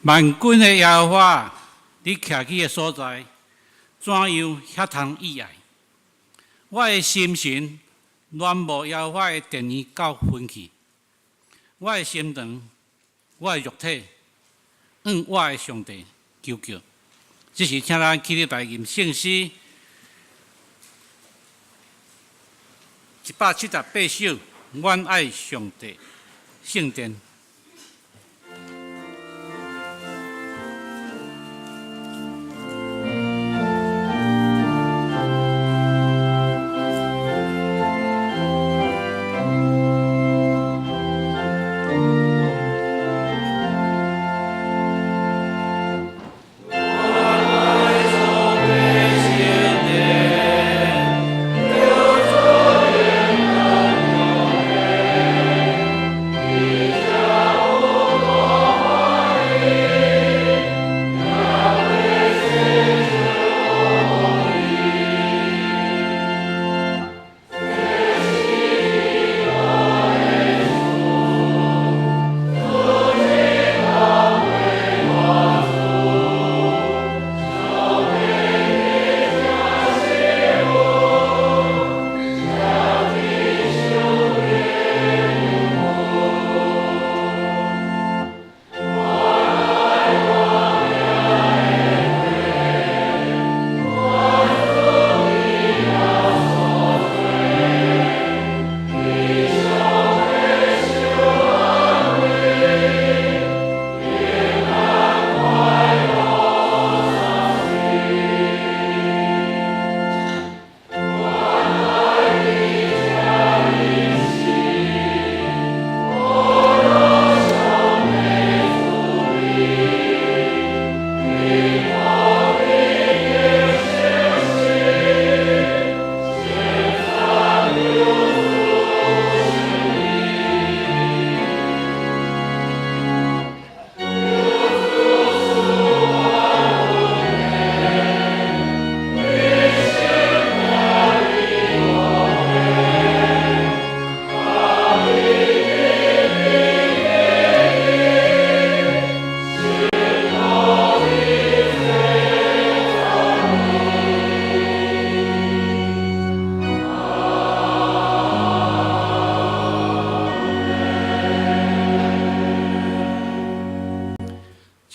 万军的耶和华，你徛起的所在，怎样遐通意爱？我的心神乱无耶和华的殿宇到分去，我的心肠，我的肉体，向我的上帝求救。这是请咱起立来念圣诗178首，我爱上帝圣殿。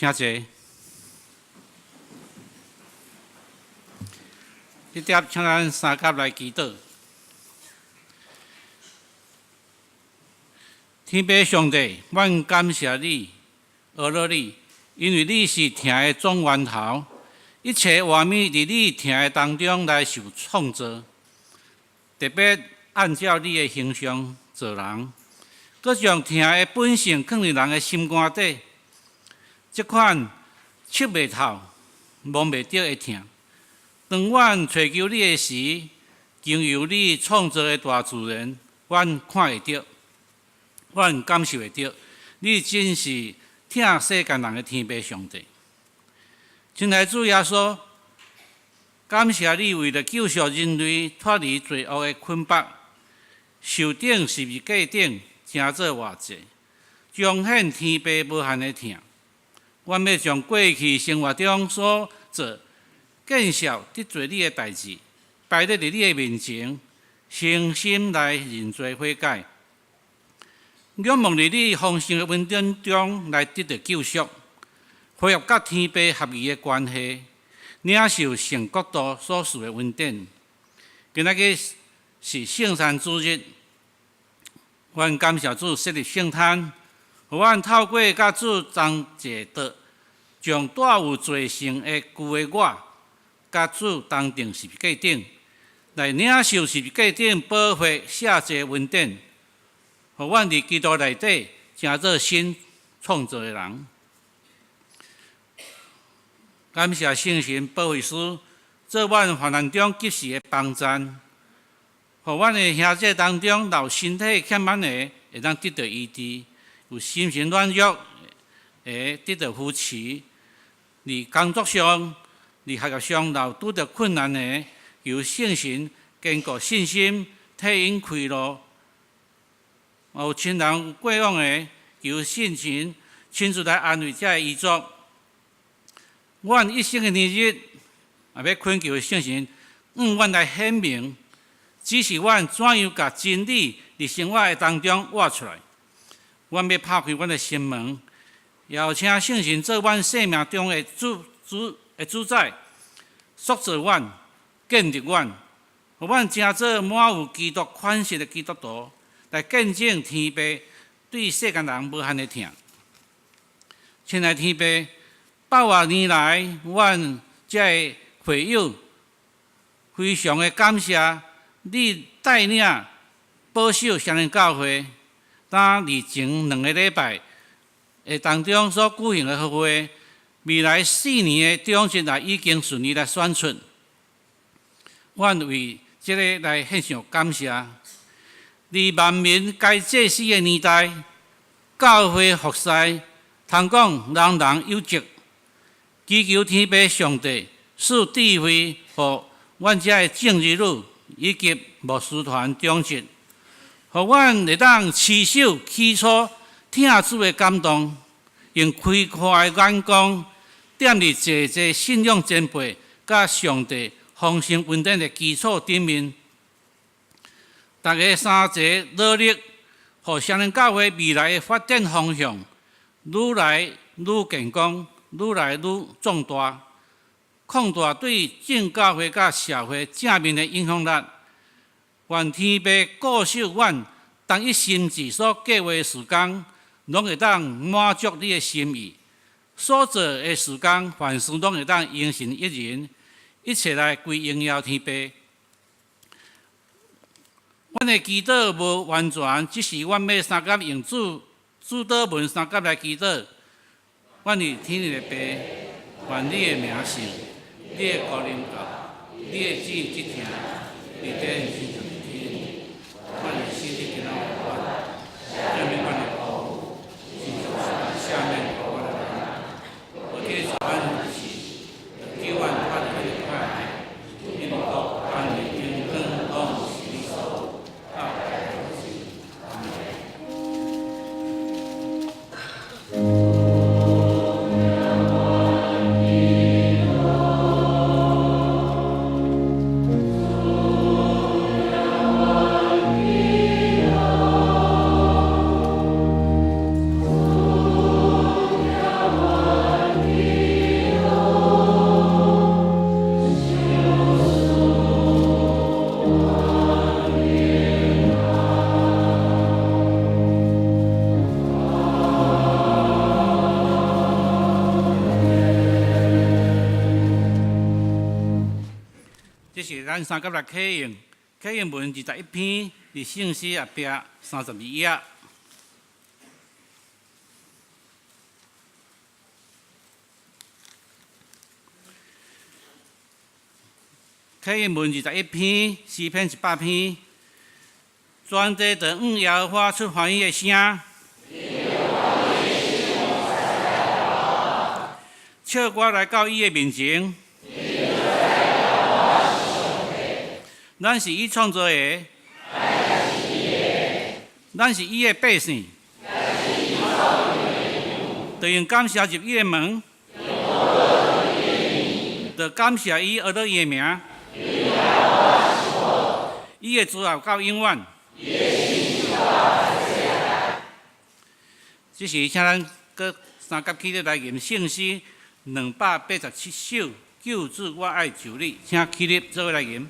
请坐。这点，请咱三甲来祈祷。天父上帝，阮感谢你，阿罗你，因为你是疼的总源头，一切画面伫你疼的当中来受创造，特别按照你的形象做人，佮将疼的本性放入人的心肝底。这款测袂透、摸袂着的疼，当阮找求你的时，经由你创造的大自然，阮看会着，阮感受会着，你真是疼世间人的天父上帝。亲爱的主耶稣，感谢你为了救赎人类脱离罪恶的捆绑，受顶十字架顶成做活祭，彰显天父无限的疼。阮要将过去生活中所做见效得罪你的代志，摆在你的面前，诚心来认罪悔改，仰望伫你丰盛的恩典中来得到救赎，恢复甲天父合一的关系，领受圣国度所赐的恩典。今仔日是圣餐主日，阮感谢主设立圣餐。互阮透过甲主同齐道，将带有罪性的旧的我，甲主同定十字架顶，来领受十字架顶宝血赦罪恩典，互阮伫基督内底成做新创造的人。感谢圣神保惠师，做阮患难中及时的帮赞，互阮的兄弟当中有身体欠满的，会当得到医治；有心神软弱会得到扶持；伫工作上、伫学业上有拄着困难的，由圣神坚固信心，替因开路；有亲人有过往的，由圣神亲自来安慰遮的遗族。阮一生的年日，也要恳求圣神，阮来显明，指示阮怎样把真理伫生活的当中活出来。阮要拍开阮的心门，邀请圣神做阮生命中的主宰，塑造阮、建立阮，互阮成做满有基督款式的基督徒，来见证天父对世间人无限的疼。亲爱的天父，百多年来，阮这个会友非常的感谢你带领保守双人教会，当历前2个礼拜的当中所举行的好会，未来4年的中旬也已经顺利来选出。阮为这个来献上感谢。伫万民该祭祀的年代，教会服侍，通讲人人有责。祈求天父上帝赐智慧，予阮遮的正义女以及牧师团中职，互阮会当持守起初听主的感动，用开阔的眼光，踮伫济济信仰前辈甲上帝丰盛稳定的基础顶面。大家三者努力，互双人教会未来的发展方向愈来愈健康，愈来愈壮大，扩大对正教会甲社会正面的影响力。愿天父固守阮当一心志所计划的时间，拢会当满足你的心意。所做的时间，凡事拢会当应神一人，一切来归荣耀天父。阮的祈祷无完全，只是阮要三甲用主祷文三甲来祈祷。阮是天父的父，愿你的名圣，你的国临到，你的旨意即听，你在天上的天，阮的身体健康的阮，下面阮的保护，亲像下面保护的人，我给阮的是，叫阮发的快，因国安宁永恒拢是你所。这是咱三甲来启用，启用文21篇，伫圣诗后壁32页。启用文21篇，诗篇100篇，全地就向耶和华出欢喜的声。唱歌来到伊的面前。咱是伊创造的，咱是伊的百姓，就用感谢入伊的门，就感谢伊学到伊的名，伊的主要到永远。这是请咱搁三甲起立来念圣诗287首，救主我爱救你，请起立做伙来念。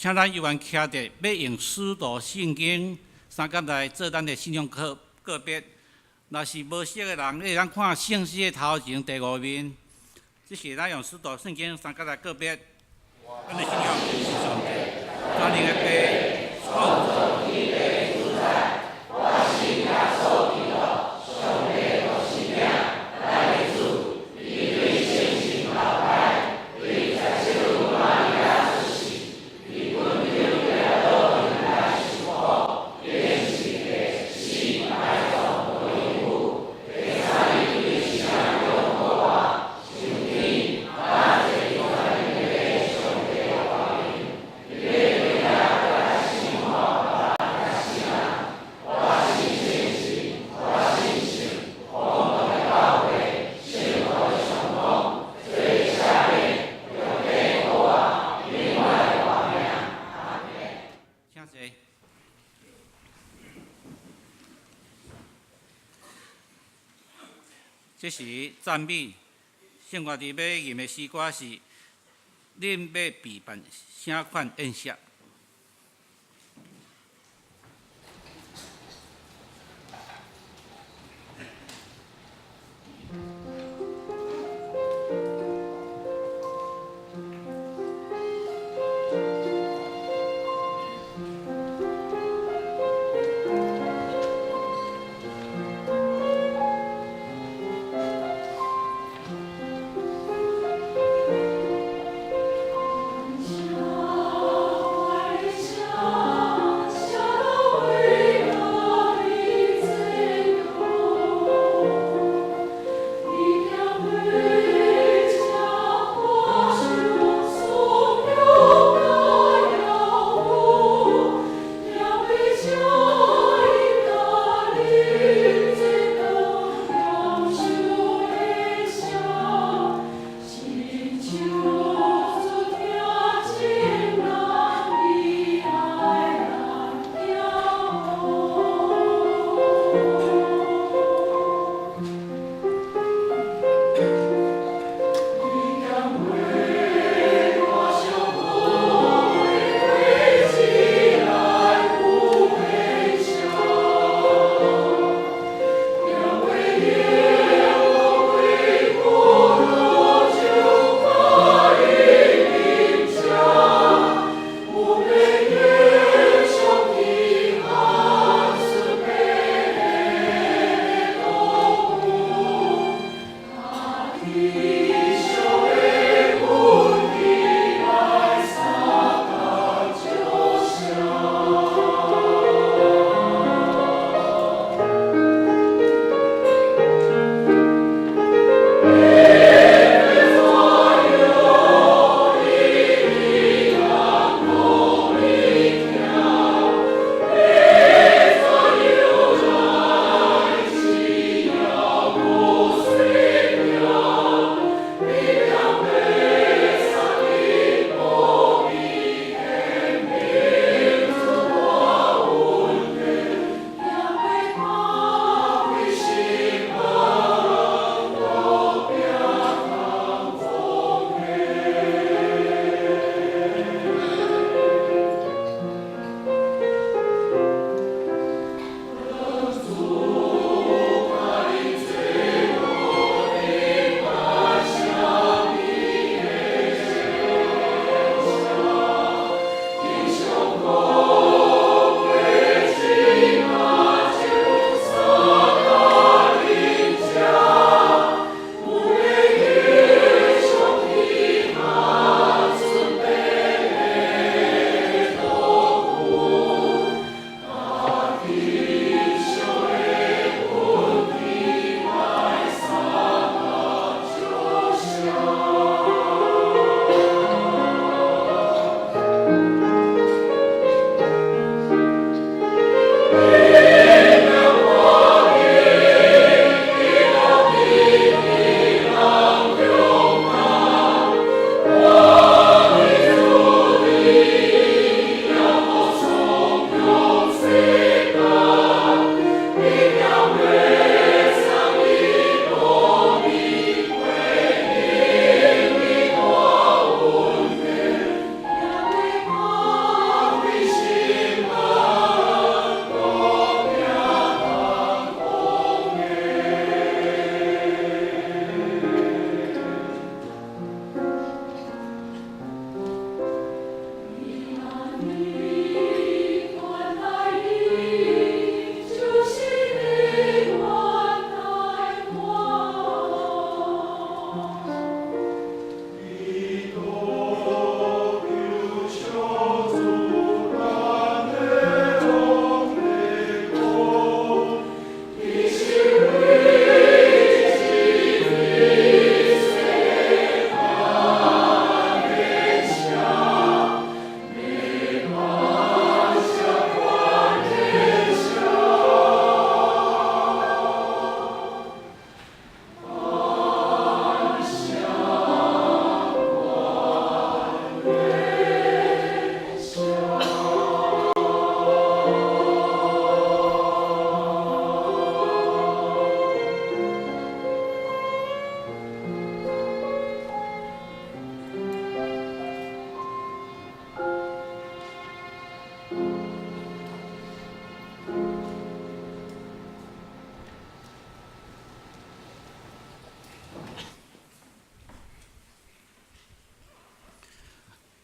请咱犹原徛着要用使徒圣经三角来做咱的信仰个别。若是无识的人，咱看圣诗的头前第5面，这是咱用使徒圣经三角来个别。咱的信仰是上帝，咱灵的父创造天地自在，我心也所祈祷，上帝的信仰，咱的主，伊对圣心老派，对在基督玛利亚之死，伊本就来到人来生活，变是的心来到恢复，第三日对信仰用好话，上天把这个在你的上帝的话语，你的对他来生活，来信仰，我是信心，我信心，我们的教会，生活的成功，最下面有给我另外的榜样。阿门。请坐。这是赞美，圣乐伫尾吟的诗歌是“恁要备办啥款宴席”。我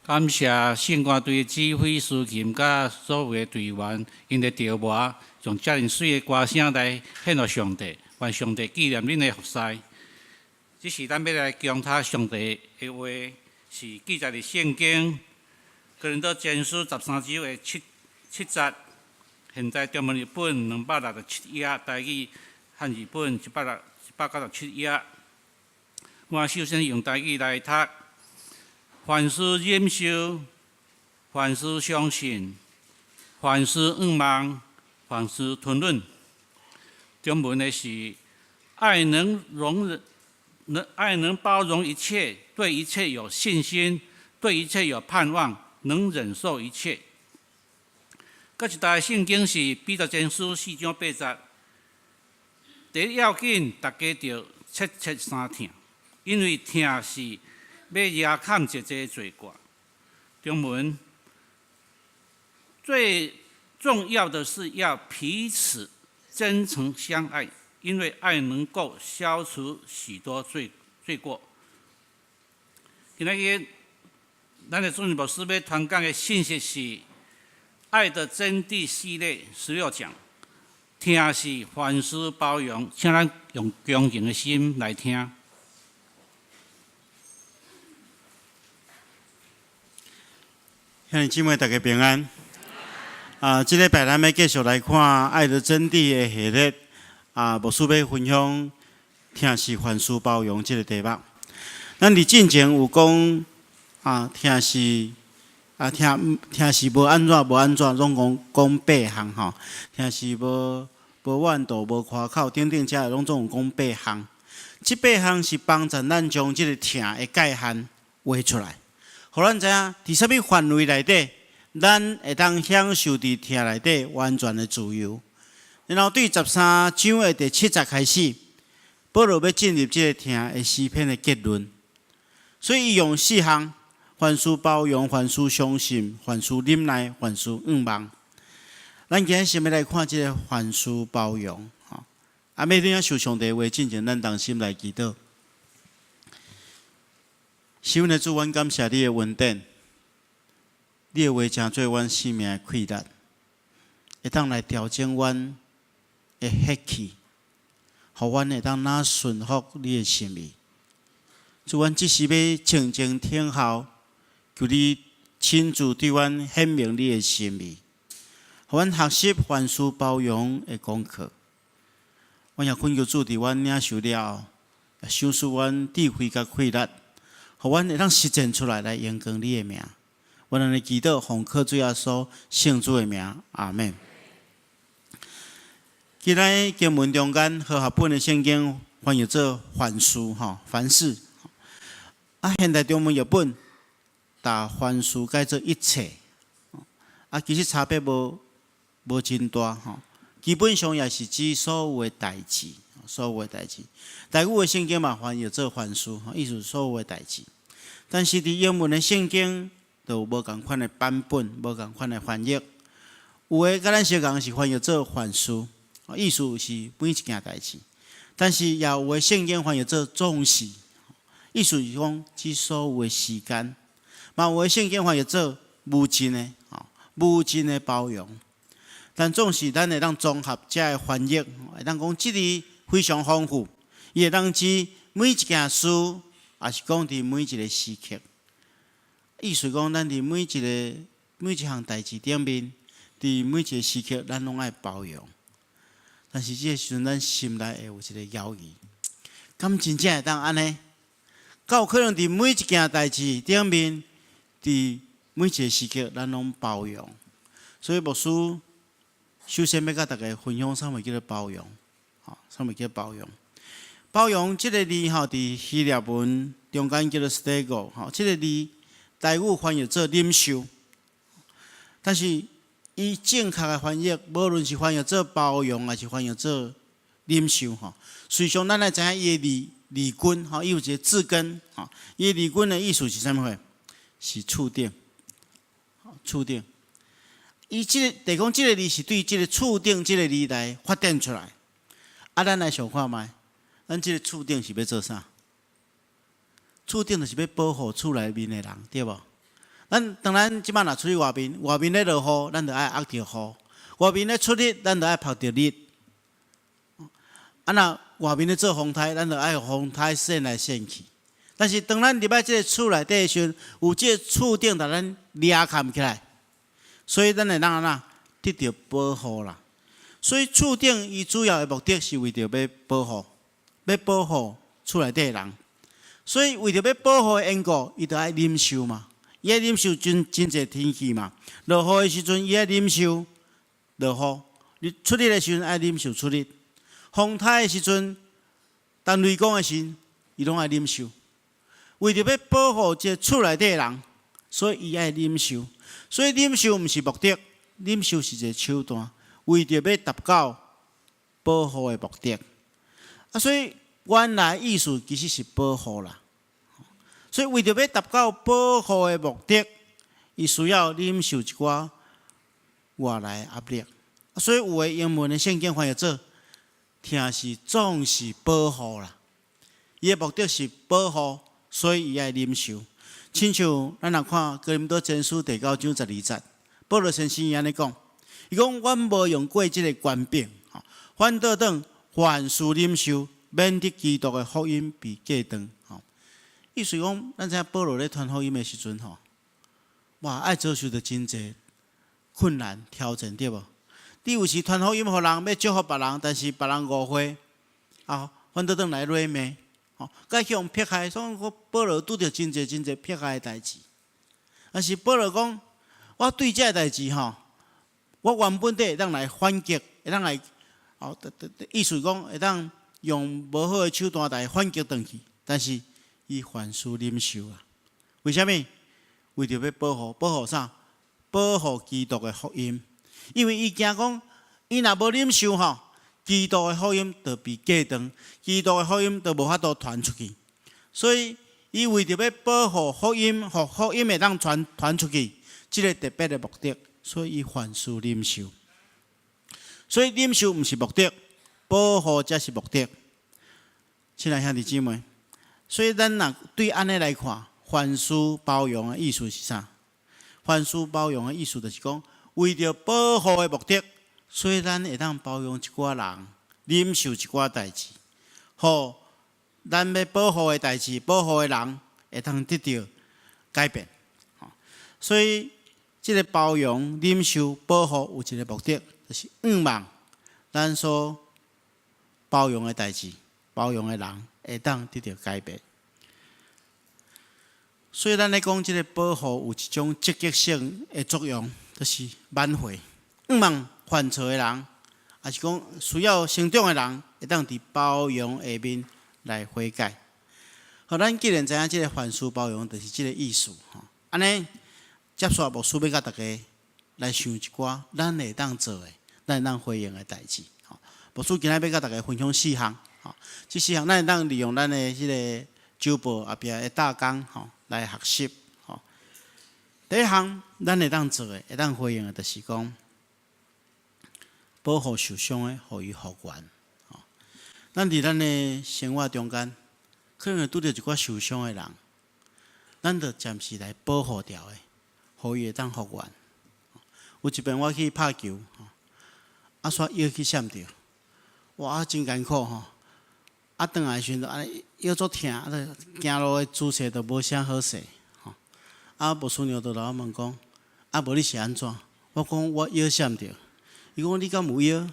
感谢圣歌队指挥司琴甲所有的队员，因的调磨，用遮尔水的歌声来献予上帝，愿上帝纪念恁的服侍。这是咱要来强他上帝的话，是记载伫圣经哥林多前书13章的7节。现在中文日本267页，台语汉语本197页。我首先用台语来读：凡事忍受，凡事相信，凡事仰望，凡事吞忍。中文的是爱能容忍。爱能包容一切，对一切有信心，对一切有盼望，能忍受一切。搁一台圣经是彼得前书4章8节。第一要紧，大家着切切三听，因为听是要压砍一切罪过。中文最重要的是要彼此真诚相爱。因为爱能够消除许多罪过。今日咱的主任牧师要传讲的信息是《爱的真谛》系列16讲。听是凡事包容，请咱用恭敬的心来听。兄弟姊妹，大家平安。这礼拜咱要继续来看《爱的真谛》的系列。牧师要分享听是凡事包容这个题目。咱伫进前有讲听是听是无安怎，拢讲8项吼。听是无怨妒、无夸口，等等遮拢总有讲8项。这8项是帮助咱将这个听的界限画出来，互咱知影伫啥物范围内底，咱会当享受伫听内底完全的自由。然后对13章的第7节开始，保罗要进入这个听的诗篇的结论。所以伊用4项：凡事包容，凡事相信，凡事忍耐，凡事仰望。咱今日先要来看这个凡事包容。要怎受上帝话进前，咱同心来祈祷。是阮的主，阮感谢你的恩典，你的话成做阮生命的气力，会当来调整阮的血气，互阮会当哪顺服你的心意。主，阮只是要静静听候，求你亲自对阮显明你的心意，互阮学习凡事包容的功课。阮也恳求主伫阮领受了后，赏赐阮智慧甲气力，互阮会当实践出来，来荣光你的名。阮安尼祈祷，奉靠主耶稣圣主的名，阿门。今日经文中间和合本的圣经翻译做凡事凡事。现代中文译本把凡事改做一切。其实差别无真大基本上也是指所有的代志，台语的圣经嘛翻译做凡事，意思所有的代志。但是伫英文的圣经就有无共款的版本，无共款的翻译。有的甲咱相共是翻译做凡事。意思是每一件代志，但是也有的圣经翻译做总是，意思是讲指所有的时间。嘛有的圣经翻译做无尽的包容。但总是咱会当综合这的翻译，会当讲这里非常丰富，伊会当指每一件事，也是讲伫每一个时刻。意思讲咱伫每一项代志顶面，伫每一个时刻，咱拢爱包容。但是这个时阵，咱心内会有一个犹豫，敢真正会当安尼？敢有可能伫每一件代志顶面，伫每一个时刻，咱拢包容？所以牧师首先要甲大家分享啥物叫做包容？啥物叫包容？包容这个字伫希腊文中间叫做 stego， 这个字台语翻译做忍受，但是伊正确的翻译，无论是翻译做包容，还是翻译做忍受，实际上咱来知影伊的字根，伊有一个字根，伊的字根的意思是啥物货？是触顶，触顶。伊即个，就讲即个字是对即个触顶即个字来发展出来。咱来想看觅，咱即个触顶是要做啥？触顶就是要保护厝内面的人，对无？当然即摆若出去外面，外面咧落雨，咱就爱握着雨；外面咧出日，咱就爱晒着日。若外面咧做风台，咱就爱用风台扇来扇去。但是当咱入来即个厝内底的时阵，有即个厝顶，甲咱抓扛起来，所以咱会当安怎得到保护啦。所以厝顶伊主要的目的是为着要保护厝内底的人。所以为着要保护的缘故，伊就爱忍受嘛。伊爱忍受真侪天气嘛。落雨的时阵，伊爱忍受落雨；出日的时阵，爱忍受出日；风台的时阵，当雷公的时阵，伊拢爱忍受。为着要保护这厝内底的人，所以伊爱忍受。所以忍受毋是目的，忍受是一个手段，为着要达到保护的目的。所以原来意思其实是保护啦。所以为着要达到保护的目的，伊需要忍受一寡外来压力。所以有的英文的圣经翻译做“听是总是保护啦”，伊的目的是保护。所以伊爱忍受，亲像咱若看哥林多前书第9章12节，保罗先生伊安尼讲，伊讲阮无用过即个权柄，反倒等凡事忍受，免得基督的福音被隔断。意思讲，咱知影保罗咧传福音的时阵，哇，爱遭受着真侪困难挑战，对无？你有时传福音互人，要祝福别人，但是别人误会，反倒等来落骂。甲向迫害，所以保罗拄着真侪迫害的代志。但是保罗讲，我对这代志我原本会当来反击，会当来意思讲会当用无好的手段来反击转去。但是伊凡事忍受啊，为虾米？为着要保护啥？保护基督的福音。因为伊惊讲，伊若无忍受基督的福音就被隔断，基督的福音就无法度传出去。所以，伊为着要保护福音，互福音会当传出去，这个特别的目的，所以伊凡事忍受。所以忍受毋是目的，保护才是目的。亲爱兄弟姊妹，所以咱若对安尼来看，凡事包容的意思是啥？凡事包容的意思就是讲，为着保护的目的。所以，咱会当包容一寡人，忍受一寡代志，互咱要保护的代志、保护的人会当得到改变。所以，这个包容、忍受、保护有一个目的，就是望咱所包容的代志、包容的人会当得到改变。所以，咱咧讲这个保护有一种积极性的作用，就是挽回、望犯错的人，也是讲需要成长的人，会当伫包容下面来悔改。好，咱既然知影这个凡事包容，就是这个意思。安尼，接下来牧师要甲大家来想一寡咱会当做的、咱会当回应的代志。牧师今仔要甲大家分享4项。这4项咱会当利用咱的迄个周报后壁的大纲来学习。第一项，咱会当做的、会当回应的，就是讲。保护受伤的，互伊复原。咱伫咱的生活中间，可能会拄着一寡受伤的人，咱着暂时来保护掉的，互伊会当复原。有一遍我去拍球，煞腰去闪着，哇，真艰苦转来时阵，安尼腰足疼，行路的姿势都无啥好势。牧师娘就来我问讲，无你是安怎？我讲我腰闪着。伊讲你敢有腰？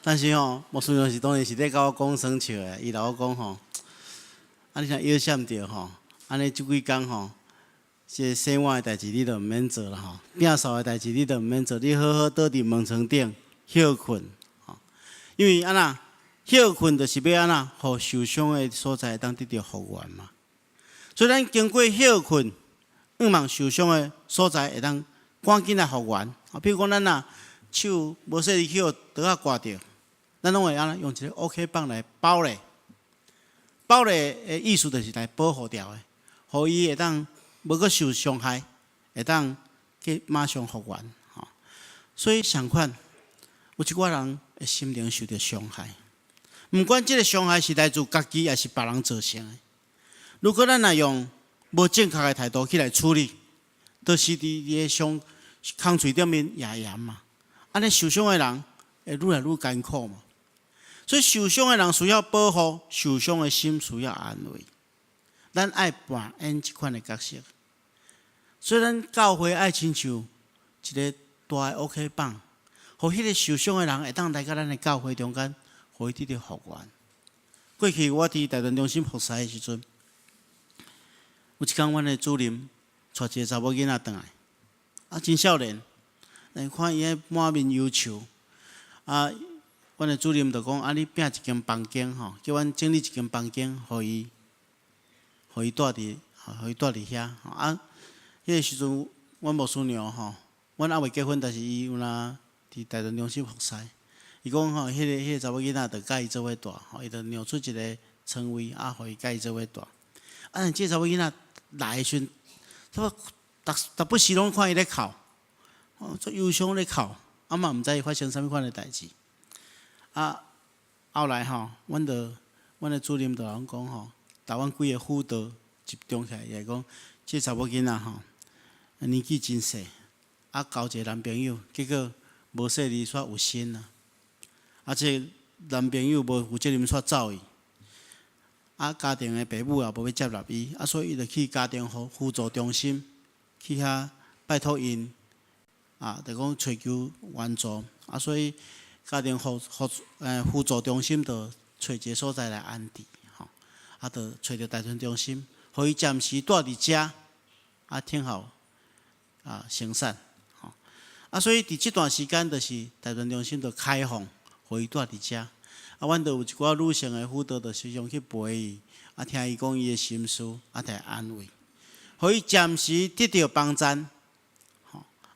但是牧师娘是当然是咧甲我讲生笑的，伊甲我讲你若腰闪着安尼即几工这洗碗的代志你都毋免做啦摒扫的代志你都毋免做，你好好倒伫门床顶休困因为安那休困就是要安那，互受伤的所在当得到复原嘛。所以咱经过休困，望受伤的所在会当。赶紧来复原，比如讲咱手无说你去倒啊刮着，咱拢会安用一个 OK 棒来包咧。包咧的意思就是来保护掉的，互伊会当无阁受伤害，会当去马上复原。所以相反，有一寡人的心灵受到伤害，毋管这个伤害是来自家己还是别人造成的，如果咱若用无正确的态度去来处理，就是伫个伤空喙顶面压盐嘛。安尼受伤的人会愈来愈艰苦嘛。所以受伤的人需要保护，受伤的心需要安慰。咱爱扮演即款的角色。所以咱教会爱亲像一个大的 OK 棒，互迄个受伤的人会当来到咱的教会中间，互伊得到复原。过去我伫大专中心服侍的时阵，有一天阮的主任带一个查某囡仔转来，真少年，但看伊迄满面忧愁，阮的主任就讲：你拼一间房间吼，叫阮整理一间房间，互伊住伫遐。迄个时阵，阮牧师娘吼，阮还未结婚，但是伊有呾伫大专中心服侍。伊讲吼，迄个查某囡仔着甲伊做伙住，吼，伊着让出一个床位，互伊甲伊做伙住。即查某囡仔来的时阵，逐不时拢看伊咧哭，足忧伤咧哭，嘛毋知伊发生啥物款的代志。后来吼，阮的主任就讲吼，带阮几个辅导集中起来，伊讲，即查某囡仔吼，年纪真细，交一个男朋友，结果无细腻煞有心啦。即男朋友无负责任煞走伊，家庭的爸母也无要接纳伊，所以伊就去家庭辅助中心去遐拜托因，就讲寻求援助，所以家庭辅助中心就找一个所在来安置，就找着大专中心，互伊暂时住伫遮，听候生产，所以伫即段时间，就是大专中心就开放，互伊住伫遮。阮就有一寡女性的辅导，就时常去陪伊，听伊讲伊的心事，来安慰，互伊暂时得到帮衬，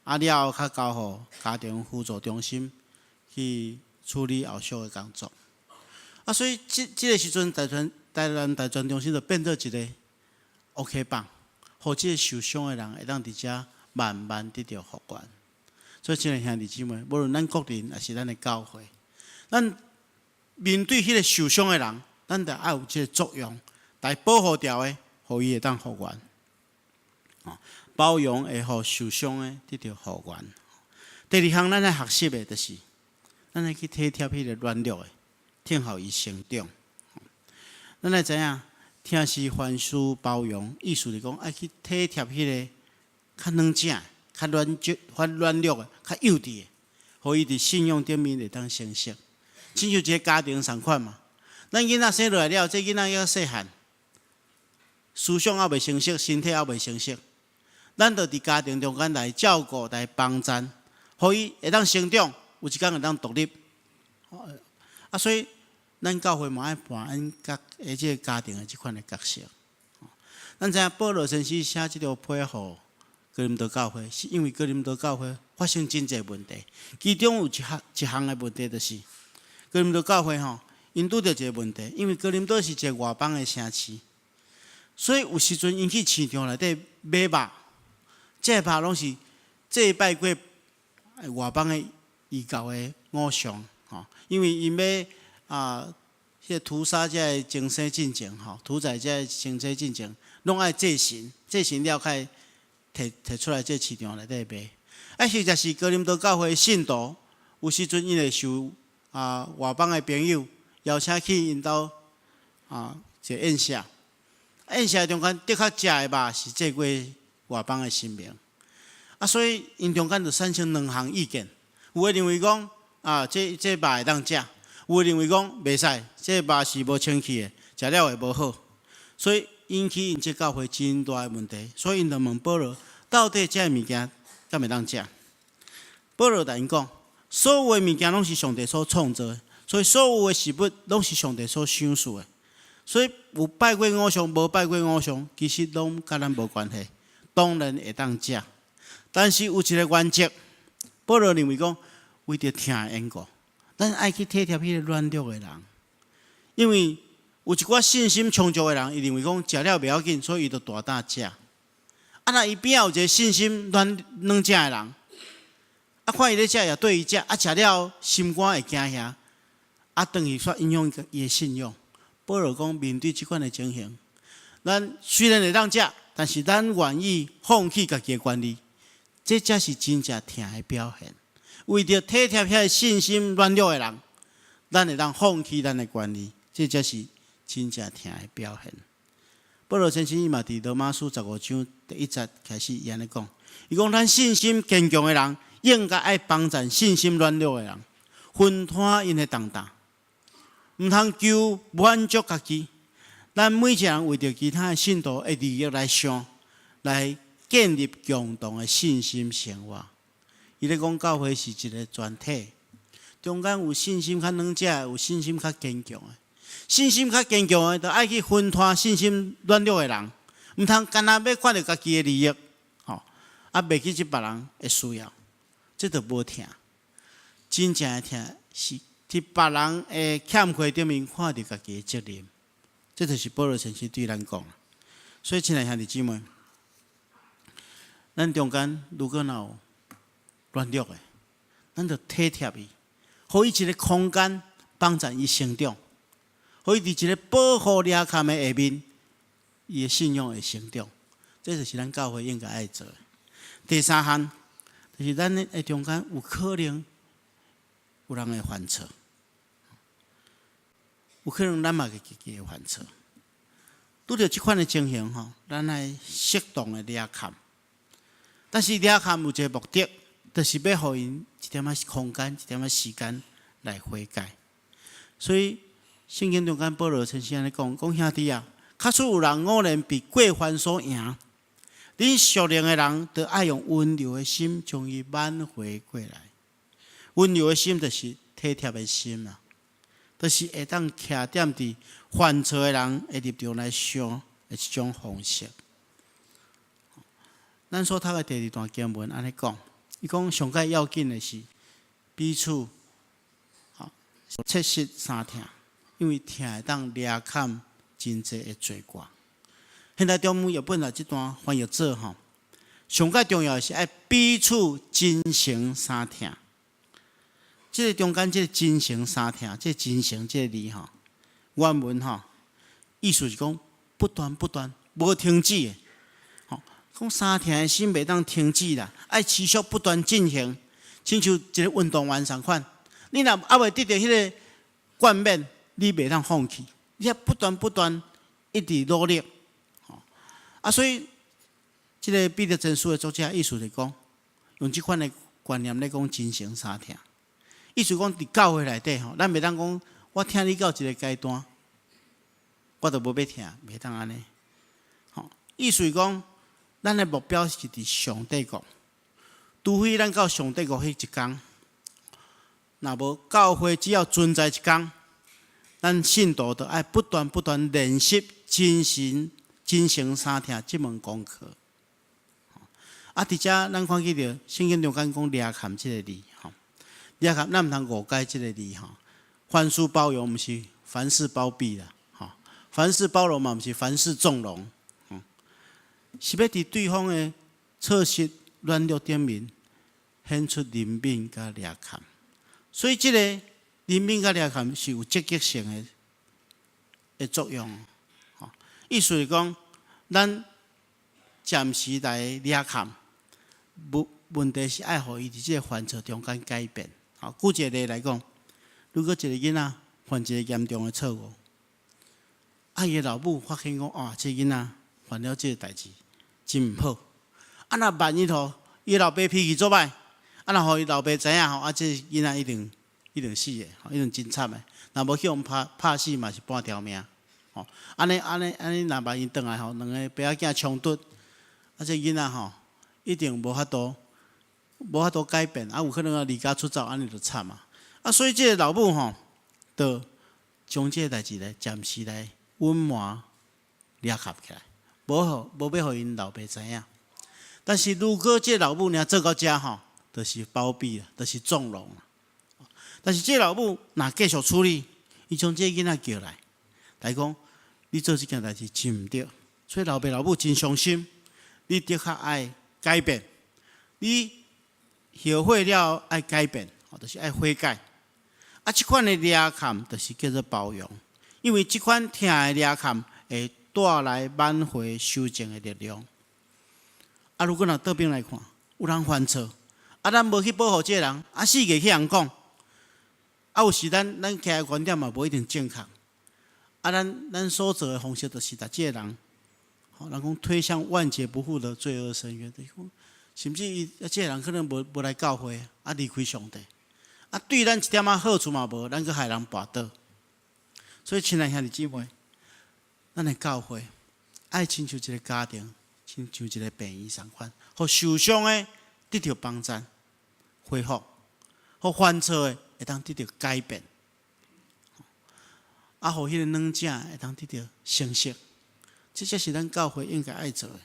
了后较交互家庭辅助中心去处理后续的工作。所以即个时阵，大专中心就变做一个 OK 棒，互即个受伤的人会当伫遮慢慢得到复原。所以，亲爱兄弟姊妹，无论咱个人还是咱的教会，咱面对迄个受伤的人，咱就要有即个作用，来保护掉的，互伊会当复原。包容会互受伤的得到复原。第二项，咱来学习的，就是咱来去体贴迄个软弱的，听候伊成长。咱来知影，听是宽恕包容，意思是讲爱去体贴迄个较软正、较软弱的、较幼稚的，互伊伫信仰顶面会当成熟。亲像一个家庭同款嘛，咱囡仔生落来了，这囡仔还细汉，思想还未成熟，身体还未成熟，咱就伫家庭中间来照顾、来帮衬，互伊会当成长，有一天会当独立。所以咱教会嘛爱扮演即个家庭的即款的角色。咱知影保罗先生写即条批互哥林多教会，是因为哥林多教会发生真侪问题，其中有一项的问题就是。哥林多教会因拄着一个问题，因为哥林多是一个外邦的城市，所以有时阵因去市场内底买肉，这肉拢是祭拜过外邦的异教的偶像，因为因要迄屠杀这个精神进前，屠宰这个精神进前，拢爱祭神，祭神了开摕出来这市场内底卖。实在是哥林多教会的信徒，有时阵因会受外邦的朋友邀请去因兜一个宴社，宴社中间的确食的肉是祭过外邦的神明，所以因中间就产生两项意见，有的认为讲这肉会当食，有的认为讲袂使，这肉是无清气的，食了会无好，所以引起因这教会真大的问题，所以因就问保罗，到底这物件敢会当食？保罗就因讲。所有的物件拢是上帝所创造的，所以所有的事物拢是上帝所赏赐的。所以有拜过偶像，无拜过偶像，其实拢甲咱无关系，当然会当食。但是有一个原则，保罗认为讲，为着听的缘故，咱爱去体贴迄个软弱的人，因为有一寡信心充足的人，伊认为讲食了袂要紧，所以伊就大胆食。若伊边仔有一个信心软正的人。看伊咧食也对伊食，食了心肝会惊遐，等于煞影响伊的信用。保罗讲，面对即款的情形，咱虽然会当食，但是咱愿意放弃家己的权利，这才是真正疼的表现。为着体贴遐信心软弱的人，咱会当放弃咱的权利，这才是真正疼的表现。保罗先生伊嘛伫罗马书15章第1节开始伊安尼讲，伊讲咱信心坚强的人，应该爱帮助信心软弱的人，分摊因的重担，毋通求满足家己。咱每一个人为着其他的信徒的利益来想，来建立共同的信心生活。伊咧讲教会是一个全体，中间有信心较软者，有信心较坚强的。信心较坚强的，就爱去分摊信心软弱的人，毋通干那要看到家己的利益，袂记即别人的需要，这就无疼。真正的疼是伫别人的欠缺顶面看到家己的责任，这就是保罗先生对咱讲。所以，亲爱兄弟姊妹，咱中间如果若有软弱的，咱就体贴伊，互伊一个空间，帮助伊成长。互伊伫一个保护掠陷的下面，伊的信仰会成长，这就是咱教会应该爱做的。第三项，就是咱的中间有可能有人会犯错，有可能咱嘛会犯错。拄着即款的情形吼，咱来适当的掠陷，但是掠陷有一个目的，就是要互因一点仔空间、一点仔时间来悔改，所以。圣经中间保罗先生安尼讲，兄弟啊，假使有人偶然被过犯所赢，恁属灵的人就爱用温柔的心将伊挽回过来。温柔的心就是体贴的心啊，就是会当徛踮伫犯错的人的立场来想的一种方式。咱所读的第2段经文安尼讲，伊讲上界要紧的是彼此切实相疼。因为疼会当掠陷真济的罪过。现在中文日本啊，这段翻译做吼，上界重要的是爱彼此真诚相疼。这个中间这个真诚相疼，这个真诚这个字吼，原文吼意思是讲不断无停止的。吼，讲相疼的心袂当停止啦，爱持续不断进行，亲像一个运动员同款。你若未得到迄个冠冕，你袂当放弃，你要不断一直努力，所以这个彼得前书的作者意思是讲，用这款的观念来讲真诚相疼，意思讲伫教会内底吼，咱袂当讲我听你到一个阶段，我就无要听，袂当安尼。意思是讲，咱的目标是伫上帝国，除非咱到上帝国迄一天，若无教会只要存在一天。咱信徒就爱不断练习真诚相疼这门功课。伫遮咱看见着圣经中间讲掠陷这个字，掠陷咱毋通误解这个字吼。凡事包容，毋是凡事包庇啦，凡事包容嘛，毋是凡事纵容，是要伫对方的错失软弱顶面显出怜悯甲掠陷。所以这个。怜悯甲掠陷是有积极性的作用，意思是讲，咱暂时来掠陷，问题是爱互伊伫即个犯错中间改变。举一个例来讲，如果一个囡仔犯一个严重的错误，伊的老母发现讲，这个囡仔犯了即个代志，真毋好。若万一吼，伊老爸脾气作歹，若互伊老爸知影这个囡仔一定死的，一定真惨的。若无去互拍死嘛是半条命。安尼，若万一转来两个爸仔囝冲突，这囡仔一定无法度改变，有可能离家出走，安尼就惨嘛。所以这个老母就将这个代志来暂时来隐瞒掠陷起来，无要互因老爸知影。但是如果这个老母若做到遮就是包庇啦，就是纵容啦。但是这个老母若继续处理，伊将这个囡仔叫来讲，你做这件代志真毋对，所以老爸老母真伤心，你的确爱改变，你后悔了爱改变，就是爱悔改。这款的掠陷就是叫做包容，因为这款疼的掠陷会带来挽回修正的力量。啊，如果若倒边来看，有人犯错，啊，咱无去保护这个人，啊，死个去人讲，啊，有时咱徛的观点嘛无一定正确，啊，咱所做的方式就是把这个人，人讲推向万劫不复的罪恶深渊，甚至这个人可能无来教会，啊，离开上帝，啊，对咱一点仔好处嘛无，咱去害人跋倒。所以，亲爱兄弟姊妹，咱的教会爱亲像一个家庭，亲像一个病院同款，互受伤的得到帮助、恢复，互犯错的会当得到改变，啊，互迄个软者会当得到成熟。这才是咱教会应该爱做的。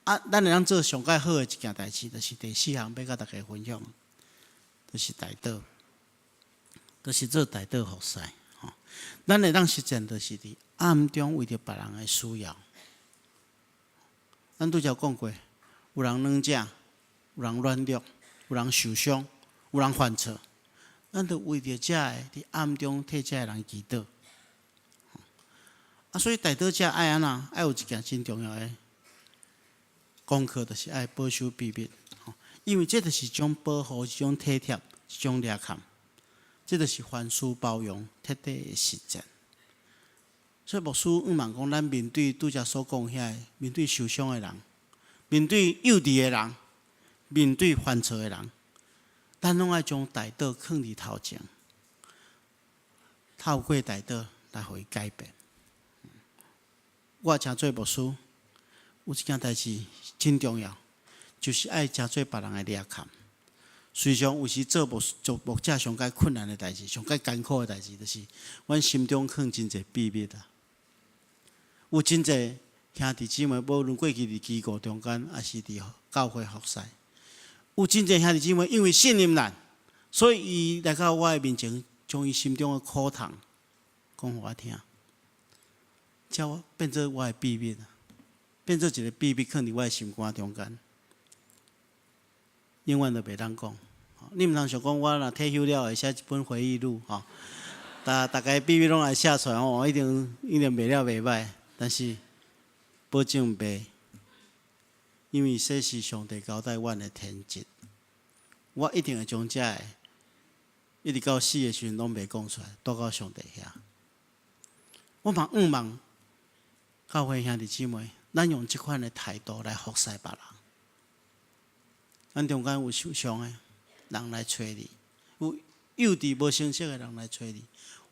啊，咱会当做上界好的一件代志，就是第4项要甲大家分享，就是代祷，就是做代祷服侍。咱会当实践，就是伫暗中为着别人的需要。咱拄则讲过，有人软者，有人软弱，有人受伤，有人犯错，咱就为着这个伫暗中替这个人祈祷。啊，所以代祷者爱安怎？爱有一件真重要的功课，就是爱保守秘密。因为这就是一种保护，一种体贴，一种热看。这就是宽恕包容彻底的实践。所以牧师毋茫讲，咱面对拄则所讲遐，面对受伤的人，面对幼稚的人，面对犯错的人，咱拢爱将代祷放伫头前，透过代祷来互伊改变。我诚做牧师，有一件代志真重要，就是爱诚做别人的热看。虽然有时做牧者上界困难的代志，上界艰苦的代志，就是阮心中藏真侪秘密啊。有真侪兄弟姊妹，无论过去伫基构中间，还是伫教会服侍，有真侪兄弟姊妹因为信任咱，所以伊来到我的面前，将伊心中的苦痛讲互我听，叫变做我的秘密，变做一个秘密，放伫我的心肝中间。永远都袂当讲，你毋通想讲我若退休了会写一本回忆录，大家秘密拢来写出来，一定袂了袂歹。但是保证袂，因为这是上帝交代阮的天职，我一定会将这个一直到死的时阵拢袂讲出来，带到上帝遐。我嘛毋望教会兄弟姊妹，咱用这款的态度来服侍别人。咱中间有受伤的人来找你，有幼稚无成熟的人来找你，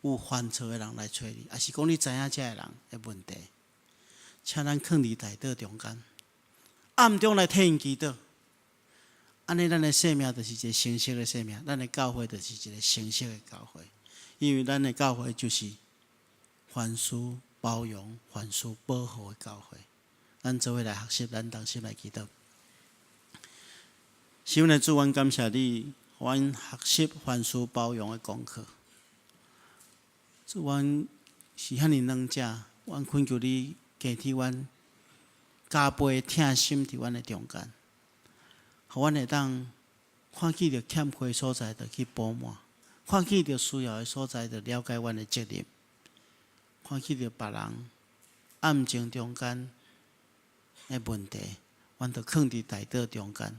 有犯错的人来找你，也是讲你知影这个人的问题，请咱放伫代祷中间，暗中来替因祈祷。安尼，咱的生命就是一个成熟的生命，咱的教会就是一个成熟的教会，因为咱的教会就是宽恕、包容、宽恕、保护的教会。咱做伙来学习，咱同心来祈祷。神的主，阮感谢你，阮学习宽恕包容的功课。主，阮是遐尼软者，阮恳求你加替阮加倍疼心伫阮的中间，互阮会当看见着欠缺所在，就去补满；看见着需要的所在，就了解阮的责任；看见着别人暗情中间的问题，阮就放伫代祷中间。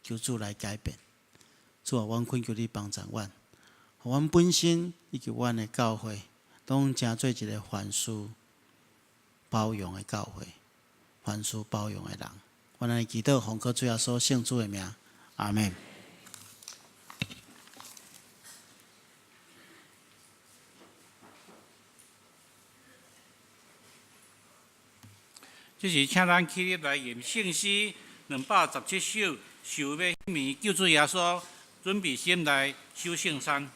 求主来改变，主啊，阮恳求你帮助阮，互阮本身以及阮的教会，拢成做一个宽恕、包容的教会，宽恕包容的人。阮来祈祷，奉靠主耶稣圣主的名，阿门。这是请咱起立来念圣诗217首。受要迷救主耶稣，准备心来修圣山。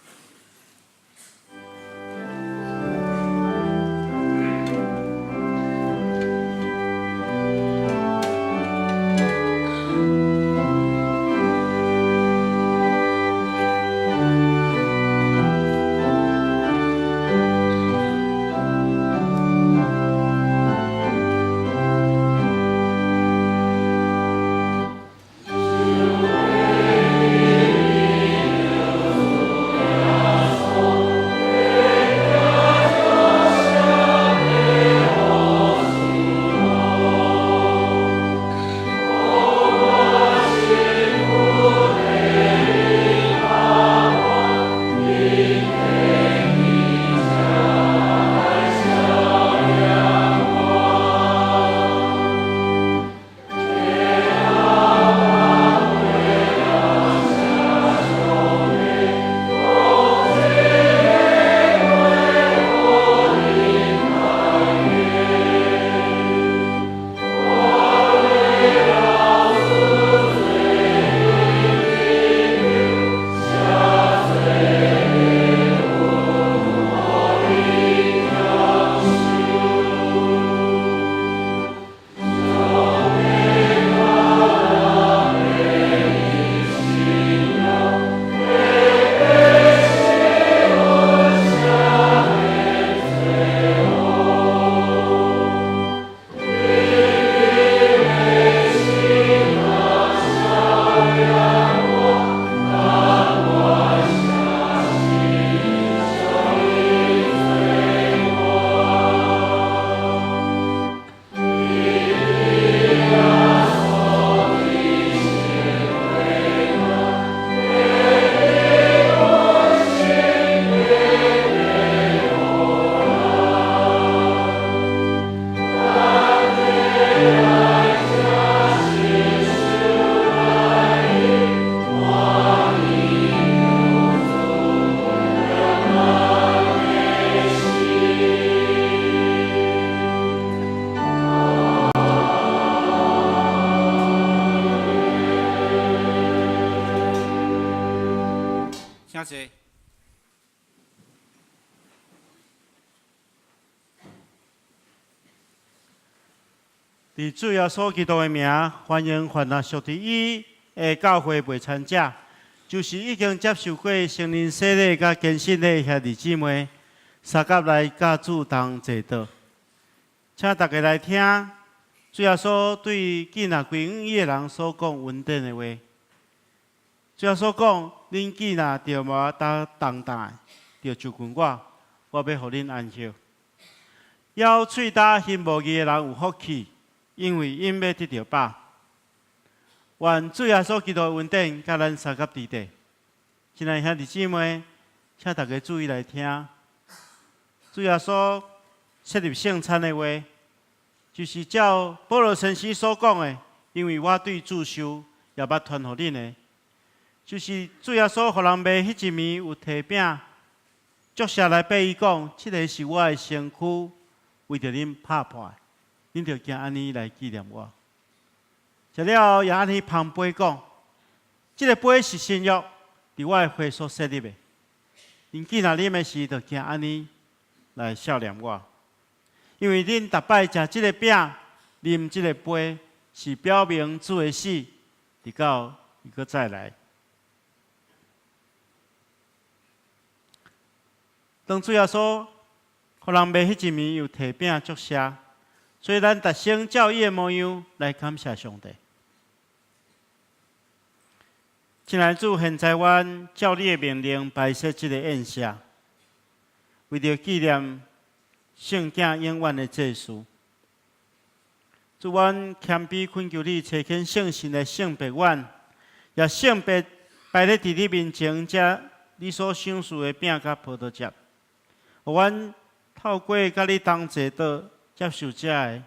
坐。伫主耶稣基督的名，欢迎凡那属伫伊的教会未参者，就是已经接受过圣灵洗礼甲更新的兄弟姊妹，三甲来甲主同坐道。请大家来听主耶稣对囡仔归义的人所讲稳定的话。主耶稣讲：恁囡仔着无搭重担，着就近我，我要互恁安息。要喙焦心无义的人有福气。因为因要得到饱，愿主耶稣基督的恩典甲咱三甲伫地。亲爱兄弟姊妹，请大家注意来听。主耶稣设立圣餐的话，就是照保罗先生所讲的，因为我对主受也捌传互恁的，就是主耶稣互人卖迄一暝有摕饼，祝谢来对伊讲，这个是我的身躯，为着恁拍破。恁着惊安尼来纪念我。食了后，也安尼旁杯讲：这个杯是新约，伫我的血所设立的。恁囡仔啉的时，着惊安尼来孝念我。因为恁逐摆食这个饼、啉这个杯，是表明主的死，直到伊搁再来。当主耶稣互人卖迄一暝，又摕饼祝谢。所以，咱逐生照伊的模样来感谢上帝。亲爱的主，现在阮照你的命令摆设这个宴席，为着纪念圣囝永远的祭祀。主，阮谦卑恳求你，垂听圣神的圣白碗，也圣白摆咧伫你面前，食你所赏赐的饼甲葡萄汁，互阮透过甲你同坐道。接受者的，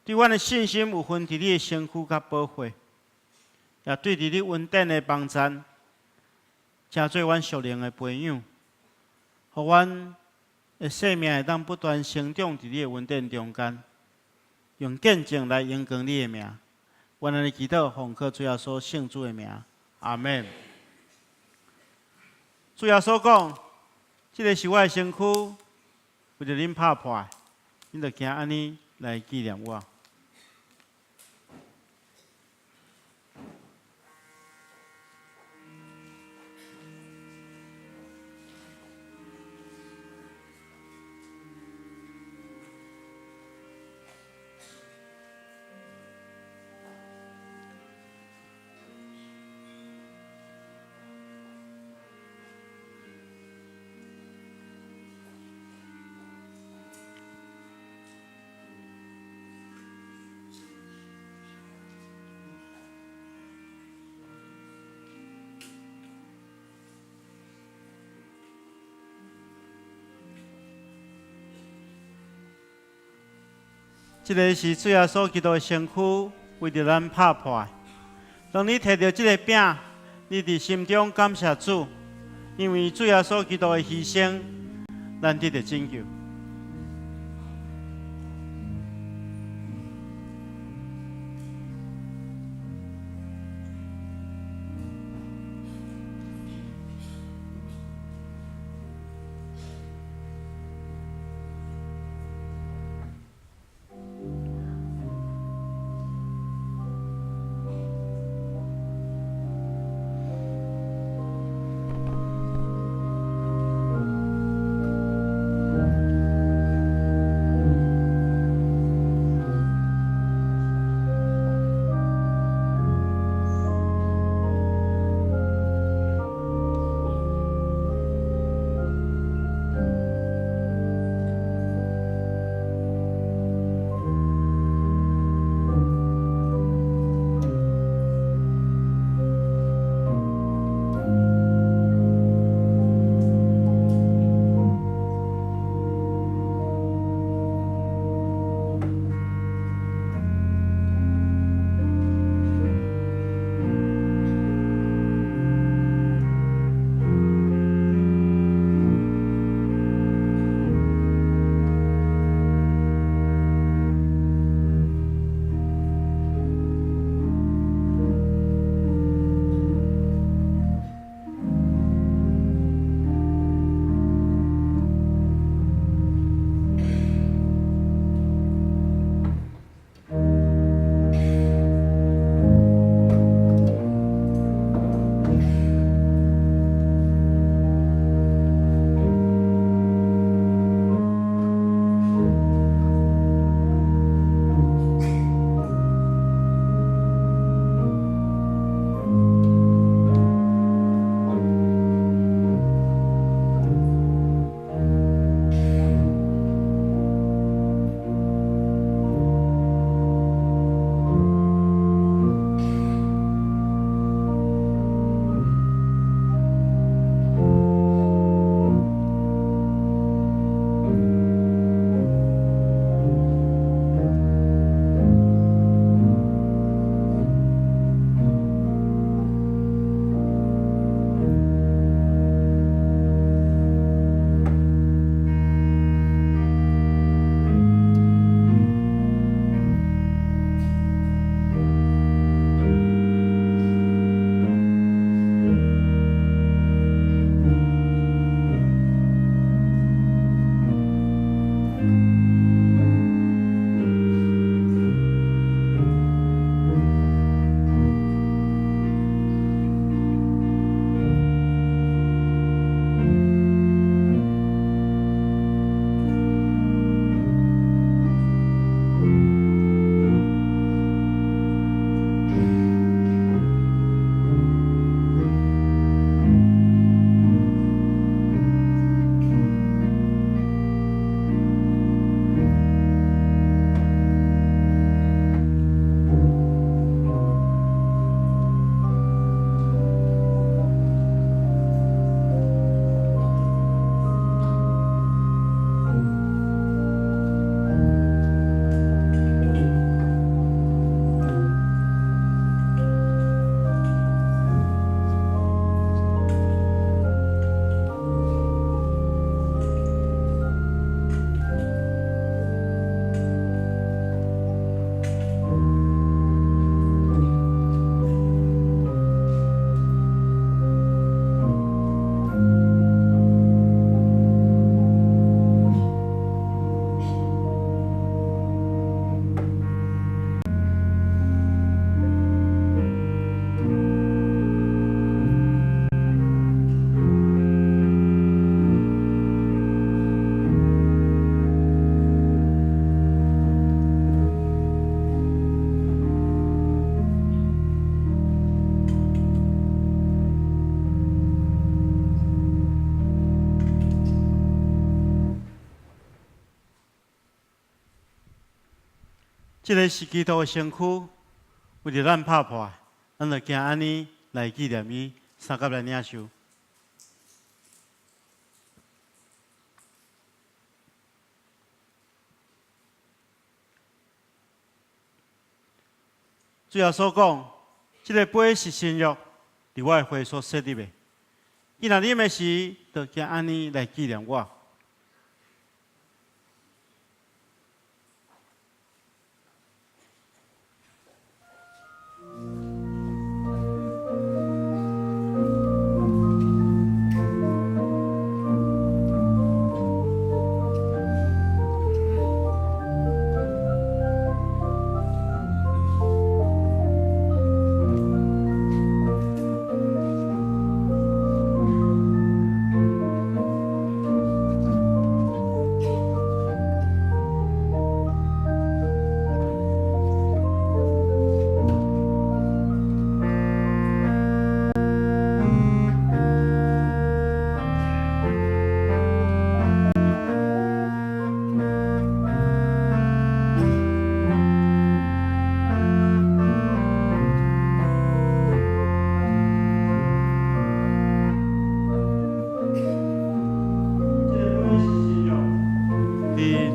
对阮的信心有份伫你的身躯甲保护，也对伫你稳定的帮衬，诚做阮属灵的培养，互阮的生命会当不断成长伫你的稳定中间，用见证来荣光你的名。阮安尼祈祷，奉靠主耶稣圣主的名，阿门。主耶稣讲：这个是我的身躯，为着恁拍破。恁着惊安尼来纪念我。这个是主耶稣基督的身躯，为着咱拍破。当你摕到这个饼，你伫心中感谢主，因为主耶稣基督的牺牲，咱得到拯救。这个是基督的身躯，为着咱拍破，咱就行安尼来纪念伊，三甲来领受。最后所讲，这个杯是新约，伫我的会所设立的。伊若啉的时，就行安尼来纪念我。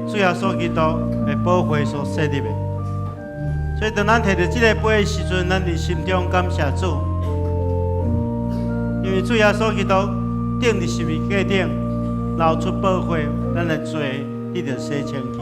主耶稣基督的宝血所设立的，所以当咱摕到这个杯的时阵，咱伫心中感谢主，因为主耶稣基督钉伫十字架顶，流出宝血，咱的罪得到洗清去。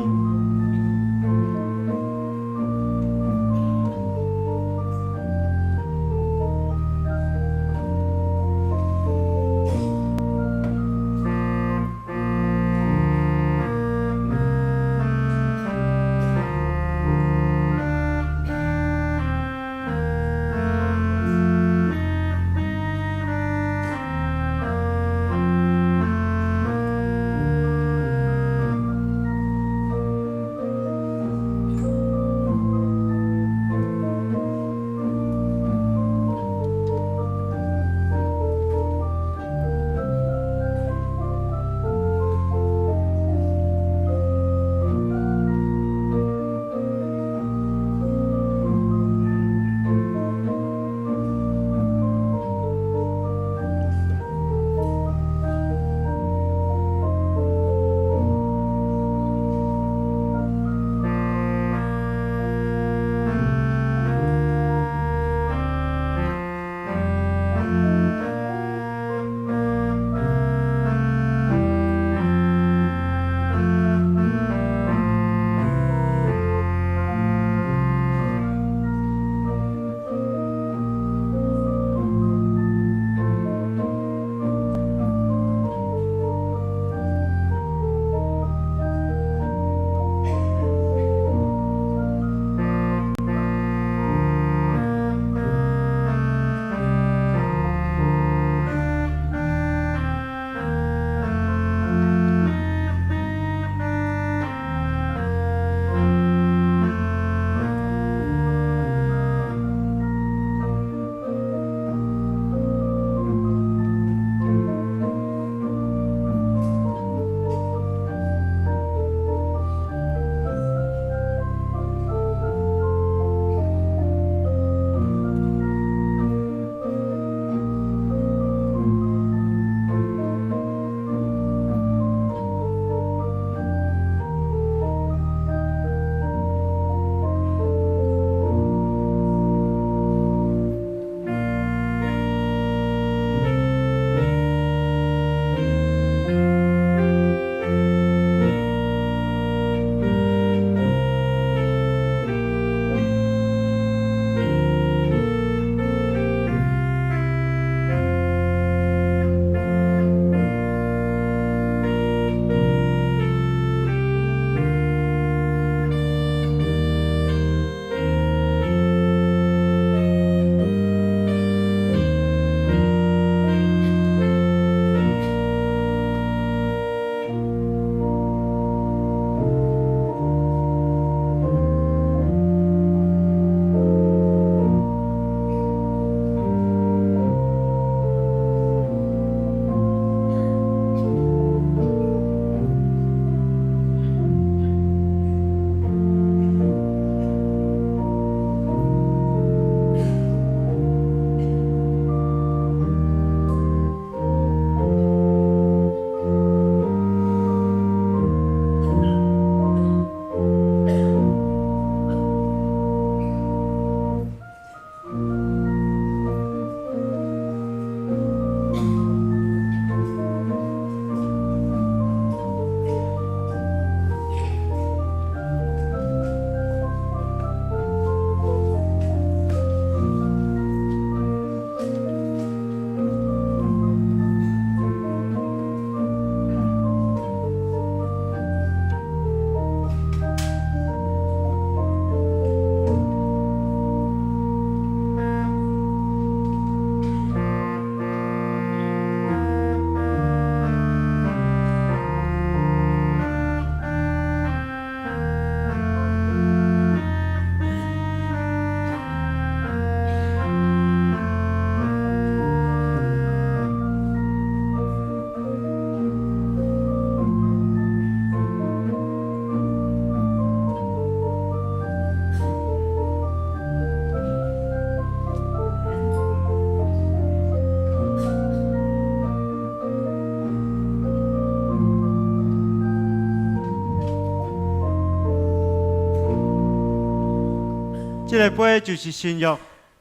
这个杯就是新约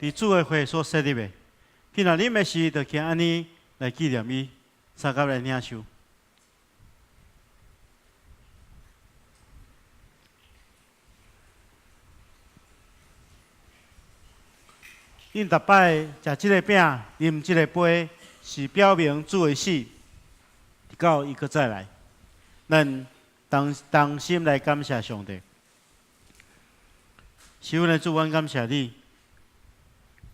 伫主的会所设立的。今日啉的时，就请安尼来纪念伊，三甲来领受。恁逐摆食即个饼、啉即个杯，是表明主的死，直到伊搁再来。咱同心来感谢上帝。是阮的主，阮感谢你，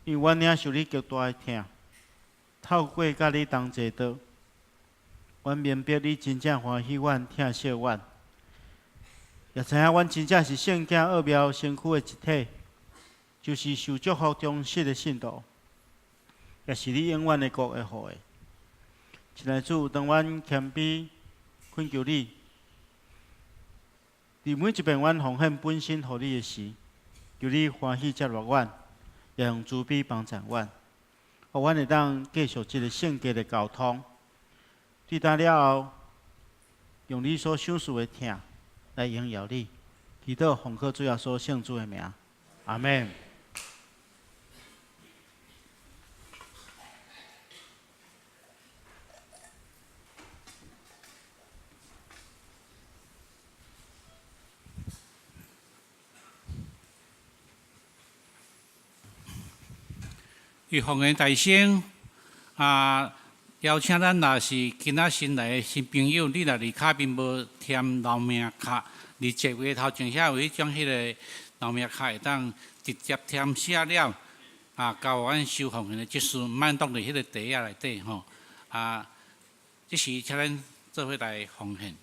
因为阮领受你极大的疼，透过甲你同齐道，阮明白你真正欢喜阮、疼惜阮，也知影阮真正是圣经奥妙身躯的一体。就是受祝福忠实的信徒，也是你永远的国的后裔。亲爱主，当阮谦卑恳求你，伫每一遍阮奉献本身予你的时，求你欢喜接纳阮，也用慈悲帮助阮，互阮会当继续这个圣洁的交通。对答了后，用你所享受的疼来荣耀你。祈祷奉靠主耶稣圣主的名，阿门。预奉的大圣邀请咱若是今仔新来的新朋友，你若伫卡面无填留名卡，伫座位头前遐有迄种迄个留名卡，会当直接填写了交阮收奉献的即时，毋免当伫迄个袋仔内底吼。即时请咱做伙来奉献。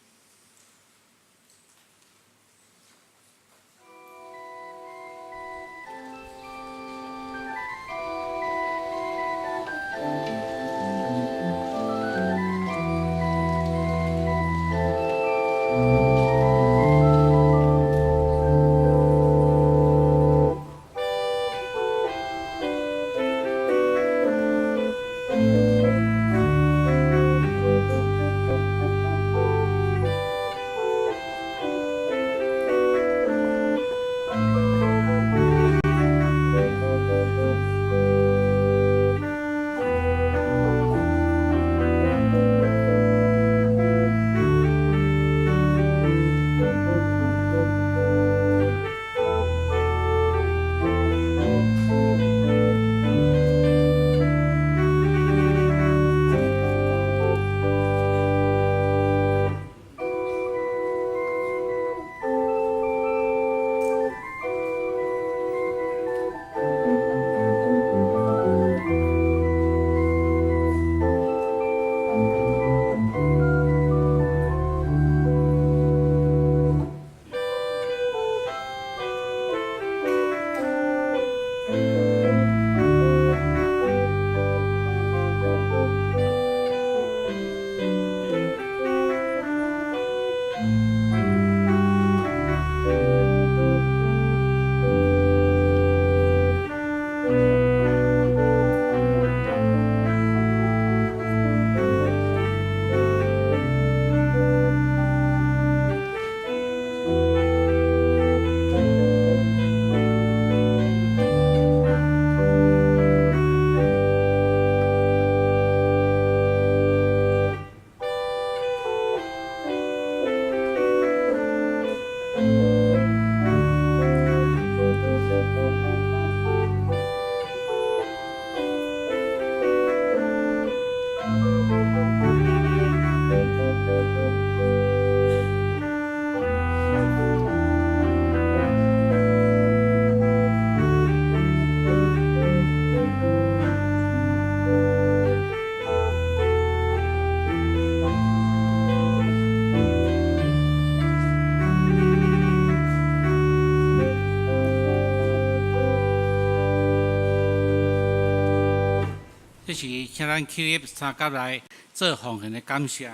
这是请咱起立参甲来做奉献的感谢。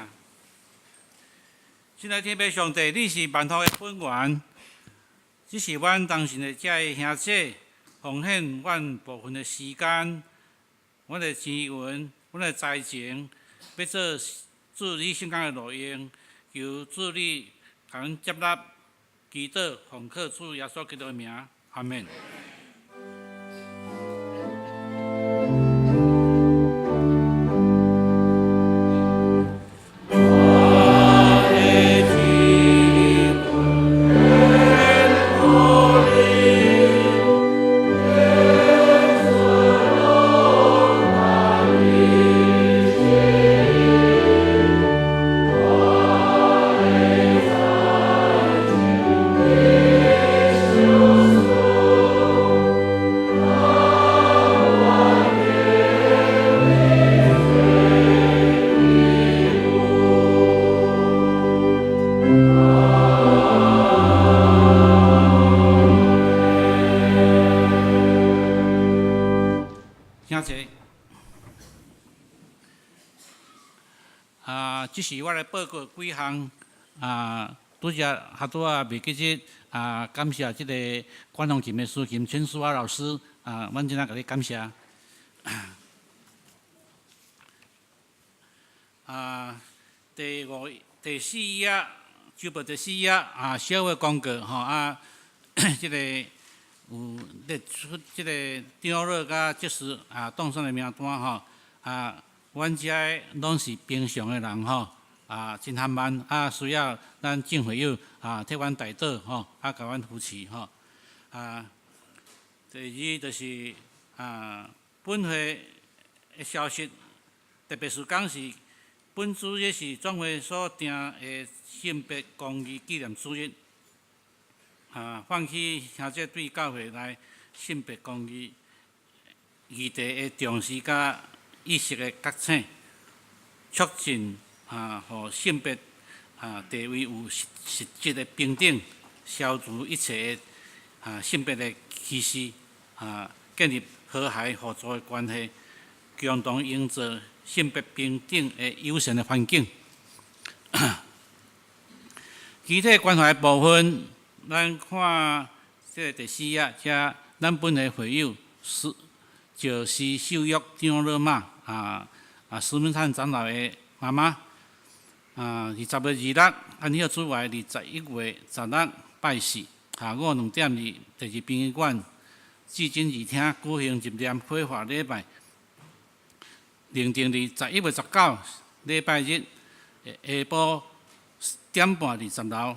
亲爱天父上帝，你是万福的本源，这是阮当时的遮的兄姐奉献阮部分的时间、阮的资源、阮的财情，要做助你圣经的路用，求助你甲阮接纳、祈祷、奉靠主耶稣基督的名，阿门。即是我来报告几项拄则哈拄啊未记即感谢即个管风琴的司琴陈淑华老师阮真仔甲你感谢。第四页，周报第四页社会广告即个有列出即个张乐甲即时当选的名单阮遮拢是平常的人真罕慢需要咱政会友替阮代祷甲阮扶持第二就是本会的消息，特别是讲是本主日是总会所定的性别公益纪念主日，唤起兄弟对教会内性别公益议题的重视甲意识的觉醒，促进互性别地位有实质的平等，消除一切的性别的歧视，建立和谐合作的关系，共同营造性别平等的友善的环境。具体关怀部分，咱看这个第四页，遮咱本的会友就是秀玉张乐妈石门山长老的妈妈，20月26安孝主怀21月16拜四，下午2点伫第二殡仪馆至真义厅举行一念火化礼拜，另定伫11月19礼拜日下晡点半伫10楼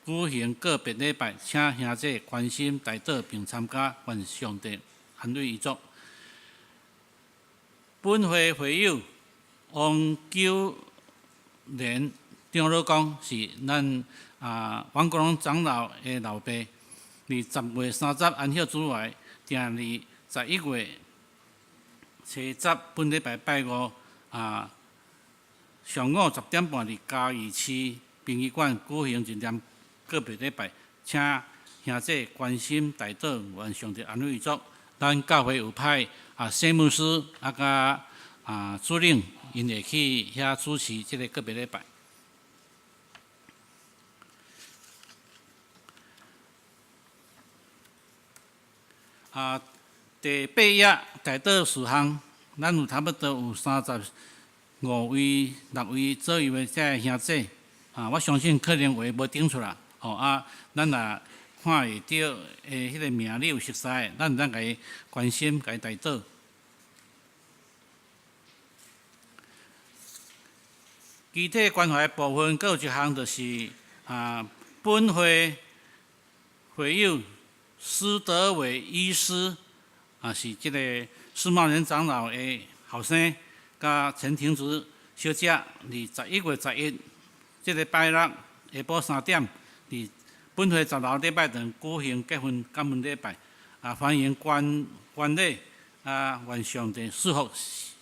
举行个别礼拜，请兄弟关心代祷并参加，愿上帝安慰遗族。本会会友王九莲张老公是咱王国龙长老的老爸，伫10月30安孝主怀，定伫11月初10本礼拜拜五上午10点半伫嘉义市殡仪馆举行一念个别礼拜，请兄弟关心代祷，愿上帝安慰遗族。咱教会有派圣牧师甲主任，因会去遐主持即个个别礼拜。第8页代祷事项，咱有差不多有35位、6位左右的这兄弟，我相信可能话无顶出来，咱也看会到迄个名你有熟悉的，咱甲伊关心，甲伊代祷。具体关怀的部分，佫有一项就是本会会友施德伟医师是即个世贸人长老的后生，甲陈婷竹小姐，伫11月11即个拜六下晡3点，伫本会10楼礼拜堂举行结婚感恩礼拜，欢迎观礼，愿上帝赐福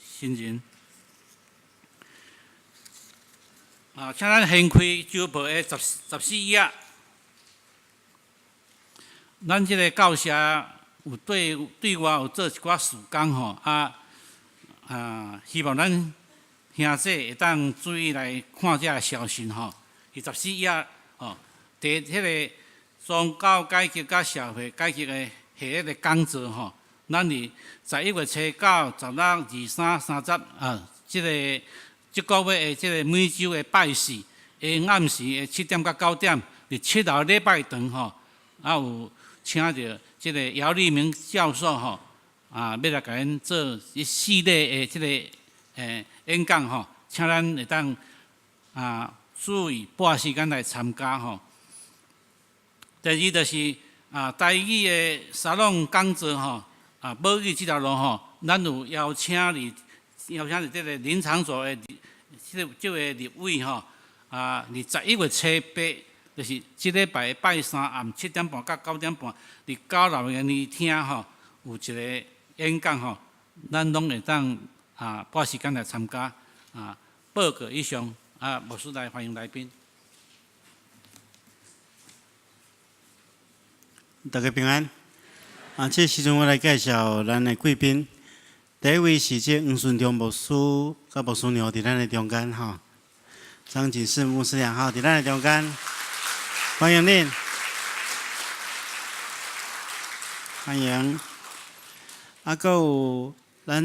新人。请咱掀开周报的14页，咱即个教社有对我有做一寡事工希望咱兄弟会当注意来看这消息伊14页第迄个宗教改革甲社会改革的系列的讲座咱伫11月初9、16、23、30即个月的即个每周的拜四，下暗时的7点到9点，伫7楼礼拜堂有请到即个姚立明教授要来甲咱做一系列的即个演讲请咱会当注意拨时间来参加第二就是台语的沙龙讲座母语这条路咱有邀请即个林长佐的即个立委伫11月初8，就是即礼拜拜三暗7点半到9点半，伫9楼园艺厅有一个演讲咱拢会当拨时间来参加报告以上牧师来欢迎来宾。大家平安。这时阵我来介绍咱的贵宾。第一位是黄顺忠牧师，甲牧师娘伫咱的中间张景士牧师长好，伫咱的中间，欢迎恁，欢迎。啊，搁有咱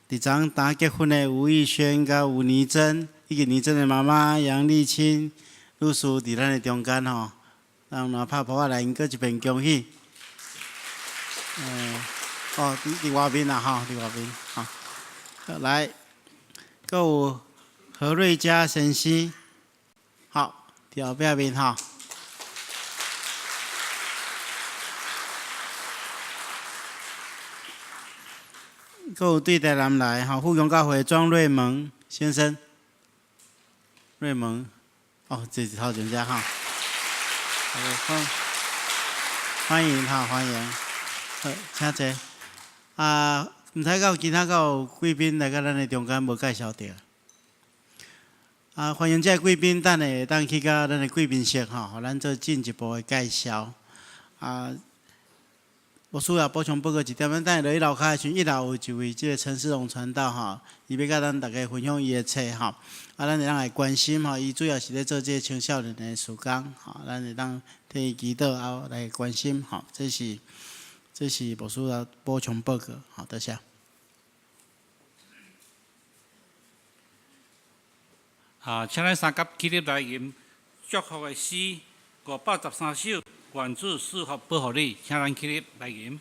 伫昨打结婚的吴义轩甲吴妮珍，以及妮珍的妈妈杨丽清女士伫咱的中间吼，让拿拍扑仔来，因搁一遍恭喜。伫外面啦吼，伫外面吼。来，搁有何瑞佳先生，好，伫后壁面吼。搁有对台南来吼，富强教会庄瑞蒙先生，瑞蒙，这是头前遮吼，欢迎哈，欢迎，好，请坐。毋知有其他有贵宾来到咱的中间无介绍到。欢迎这贵宾，等下当去到咱的贵宾室吼，互咱做进一步的介绍。我需要补充报告一点，咱等下落去楼骹的时阵，一楼有一位这个陈世荣传道吼，伊要甲咱大家分享伊的册吼。咱会当来关心吼，伊主要是咧做这个青少年的事工吼，咱会当替伊祈祷，后来关心吼，这是无需要补充报告，好，多谢。请咱三甲起立来吟祝福的诗513首，愿主赐福保护你，请咱起立来吟。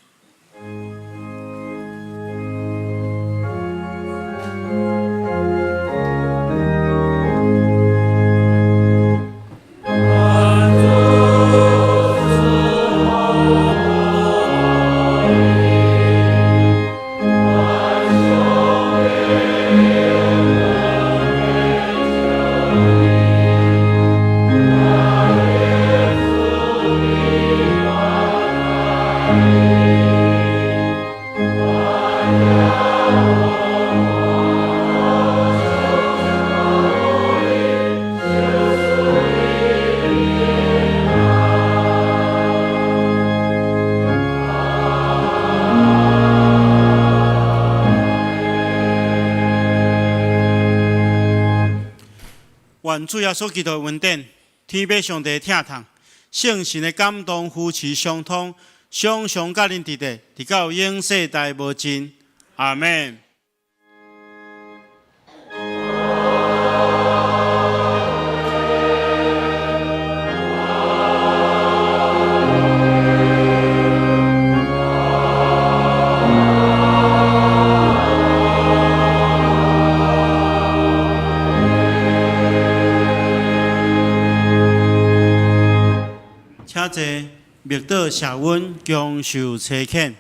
愿主耶稣基督的恩典，天父上帝疼痛，圣神的感动，夫妻相通，常常甲恁伫地，直到永世代无尽。阿门。请坐，默祷谢恩，恭受差遣。